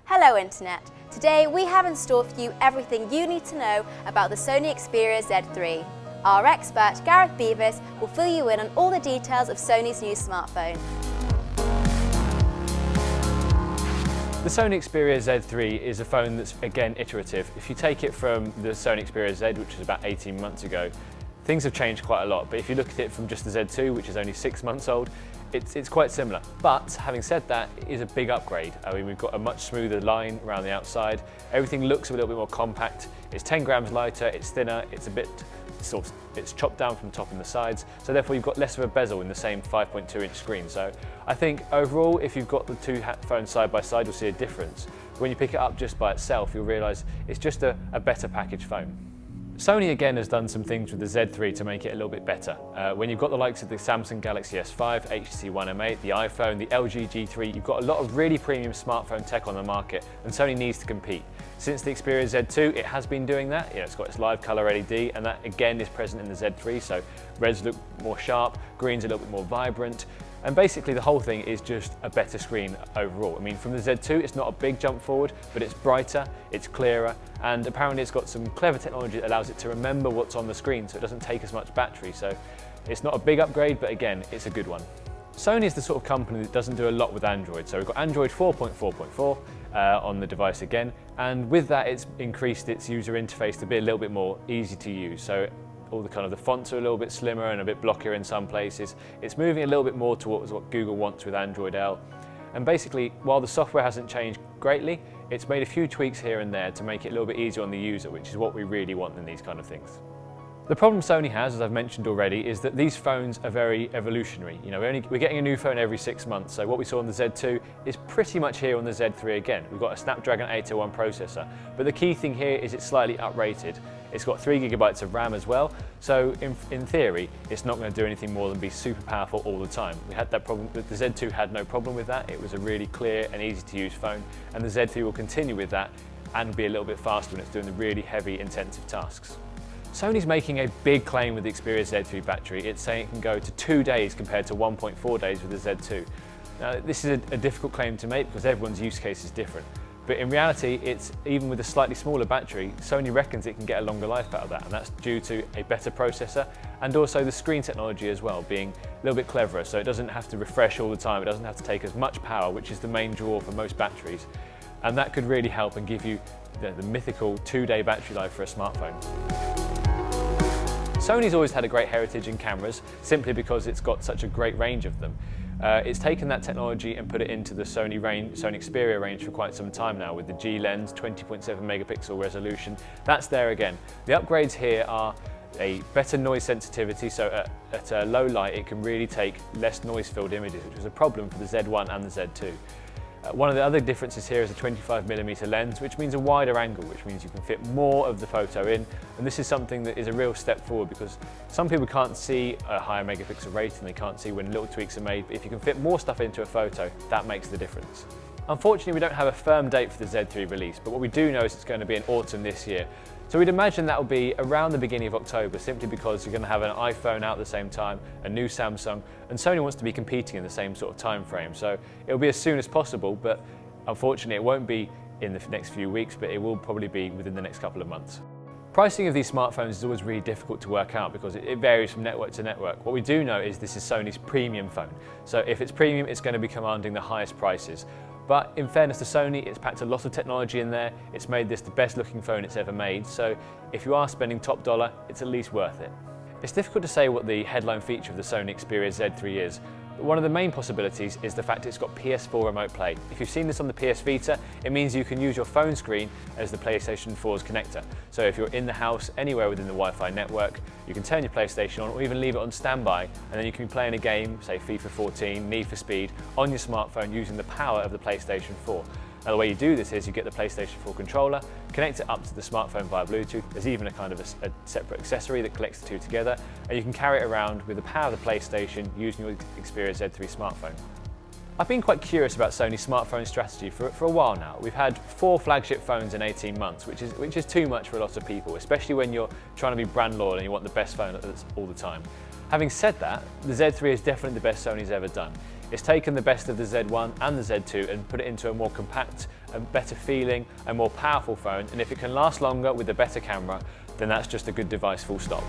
Hello Internet! Today we have in store for you everything you need to know about the Sony Xperia Z3. Our expert Gareth Beavis will fill you in on all the details of Sony's new smartphone. The Sony Xperia Z3 is a phone that's again iterative. If you take it from the Sony Xperia Z, which was about 18 months ago, things have changed quite a lot, but if you look at it from just the Z2, which is only 6 months old, it's quite similar. But having said that, it is a big upgrade. I mean, we've got a much smoother line around the outside. Everything looks a little bit more compact. It's 10 grams lighter, it's thinner, it's chopped down from the top and the sides, so therefore you've got less of a bezel in the same 5.2-inch screen. So I think overall, if you've got the two phones side by side, you'll see a difference. When you pick it up just by itself, you'll realise it's just a better packaged phone. Sony again has done some things with the Z3 to make it a little bit better. When you've got the likes of the Samsung Galaxy S5, HTC One M8, the iPhone, the LG G3, you've got a lot of really premium smartphone tech on the market, and Sony needs to compete. Since the Xperia Z2, it has been doing that. It's got its live colour LED, and that again is present in the Z3, so reds look more sharp, greens a little bit more vibrant, and basically the whole thing is just a better screen overall. I mean, from the Z2, it's not a big jump forward, but it's brighter, it's clearer, and apparently it's got some clever technology that allows it to remember what's on the screen, so it doesn't take as much battery. So it's not a big upgrade, but again, it's a good one. Sony is the sort of company that doesn't do a lot with Android. So we've got Android 4.4.4 on the device again, and with that, it's increased its user interface to be a little bit more easy to use. So all the fonts are a little bit slimmer and a bit blockier in some places. It's moving a little bit more towards what Google wants with Android L. And basically, while the software hasn't changed greatly, it's made a few tweaks here and there to make it a little bit easier on the user, which is what we really want in these kind of things. The problem Sony has, as I've mentioned already, is that these phones are very evolutionary. We're getting a new phone every 6 months, so what we saw on the Z2 is pretty much here on the Z3 again. We've got a Snapdragon 801 processor, but the key thing here is it's slightly uprated. It's got 3 GB of RAM as well, so in theory, it's not going to do anything more than be super powerful all the time. We had that problem, the Z2 had no problem with that. It was a really clear and easy to use phone, and the Z3 will continue with that and be a little bit faster when it's doing the really heavy, intensive tasks. Sony's making a big claim with the Xperia Z3 battery. It's saying it can go to 2 days compared to 1.4 days with the Z2. Now, this is a difficult claim to make because everyone's use case is different. But in reality, it's even with a slightly smaller battery, Sony reckons it can get a longer life out of that, and that's due to a better processor and also the screen technology as well, being a little bit cleverer, so it doesn't have to refresh all the time, it doesn't have to take as much power, which is the main draw for most batteries. And that could really help and give you the mythical 2-day battery life for a smartphone. Sony's always had a great heritage in cameras, simply because it's got such a great range of them. It's taken that technology and put it into the Sony Xperia range for quite some time now, with the G lens, 20.7 megapixel resolution. That's there again. The upgrades here are a better noise sensitivity, so at a low light it can really take less noise-filled images, which was a problem for the Z1 and the Z2. One of the other differences here is a 25mm lens, which means a wider angle, which means you can fit more of the photo in. And this is something that is a real step forward because some people can't see a higher megapixel rating, they can't see when little tweaks are made, but if you can fit more stuff into a photo, that makes the difference. Unfortunately, we don't have a firm date for the Z3 release, but what we do know is it's going to be in autumn this year. So we'd imagine that will be around the beginning of October, simply because you're going to have an iPhone out at the same time, a new Samsung, and Sony wants to be competing in the same sort of time frame. So it'll be as soon as possible, but unfortunately it won't be in the next few weeks, but it will probably be within the next couple of months. Pricing of these smartphones is always really difficult to work out because it varies from network to network. What we do know is this is Sony's premium phone. So if it's premium, it's going to be commanding the highest prices. But in fairness to Sony, it's packed a lot of technology in there. It's made this the best looking phone it's ever made. So if you are spending top dollar, it's at least worth it. It's difficult to say what the headline feature of the Sony Xperia Z3 is. But one of the main possibilities is the fact it's got PS4 remote play. If you've seen this on the PS Vita, it means you can use your phone screen as the PlayStation 4's connector. So if you're in the house, anywhere within the Wi-Fi network, you can turn your PlayStation on or even leave it on standby, and then you can be playing a game, say FIFA 14, Need for Speed, on your smartphone using the power of the PlayStation 4. Now the way you do this is you get the PlayStation 4 controller, connect it up to the smartphone via Bluetooth. There's even a separate accessory that connects the two together, and you can carry it around with the power of the PlayStation using your Xperia Z3 smartphone. I've been quite curious about Sony's smartphone strategy for a while now. We've had 4 flagship phones in 18 months, which is too much for a lot of people, especially when you're trying to be brand loyal and you want the best phone all the time. Having said that, the Z3 is definitely the best Sony's ever done. It's taken the best of the Z1 and the Z2 and put it into a more compact, a better feeling, a more powerful phone, and if it can last longer with a better camera, then that's just a good device, full stop.